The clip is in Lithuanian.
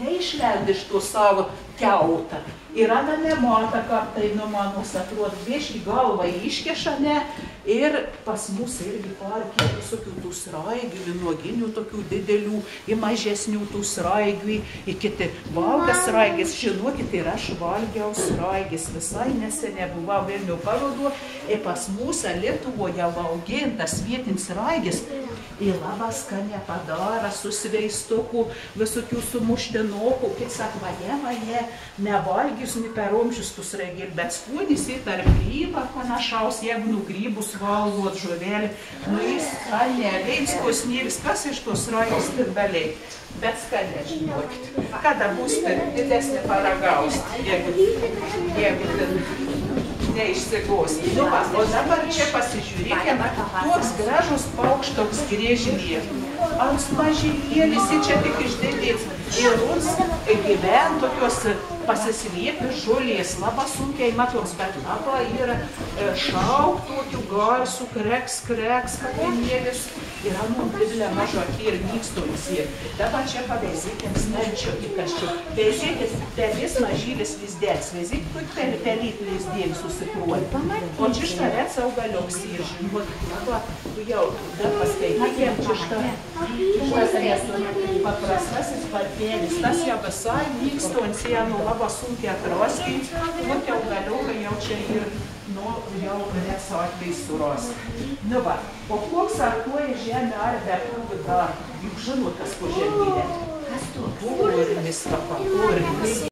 neišlendi iš to savo kiautą. Ir Ana nemata, kad tai nuo manos atrodo, bieškį galvą iškeša, ne, ir pas mus irgi parke visokių tų sraigių, vynuoginių tokių didelių, į mažesnių tų sraigių, į kiti valga sraigės, žinokit, ir aš valgiau sraigės, visai neseniai buvau Vilnių parodo, ir pas mus Lietuvoje augintas vietinis sraigės, ir labai skanę padara, su sveistuku, visokių sumuštinokų, kaip sako, vaje, nevalgius, ne per omžius tus sraigėlį, bet skonis į tarp grybą panašaus, jeigu nu grybus valgot žuvelį, nu jis skaneliai, skosnėlis, kas iš tos sraigės tirbeliai. Bet skanė, žinokit, kada bus didesnė paragausti, jeigu neišsigos. Nu, o dabar čia pasižiūrėkime, toks gražus paukšt, toks griežinė. Ants mažylėlis, čia tik išdėdės. Ir uns gyven tokios pasislėpę žolės, labai sunkiai matoms, bet labai yra šauk tokių garsų, kreks, kapinėlis. Ir anum didelė mažo akį ir nykstomis ir. Dabar čia paveizėkėm snarčio įkaščių. Veizėkės pelis mažylis lizdėlis. Veizėk tu pelyt lizdėlis susikruoja. O čia štarėts augaliuks ir žinot, dabar tu jau dar paskaitykėm čia štarė. Paprastasis partėlis. Tas jau visai nyksto ant sienų, labai sunkiai atrasti. Tokie augaliukai jau čia ir jau galėts atvejais surasti. Nu va, o koks artuoja žemė ar be pūgų dar? Juk žinot, kas po žemėlė. Kas to? Pūrinis, pūrinis.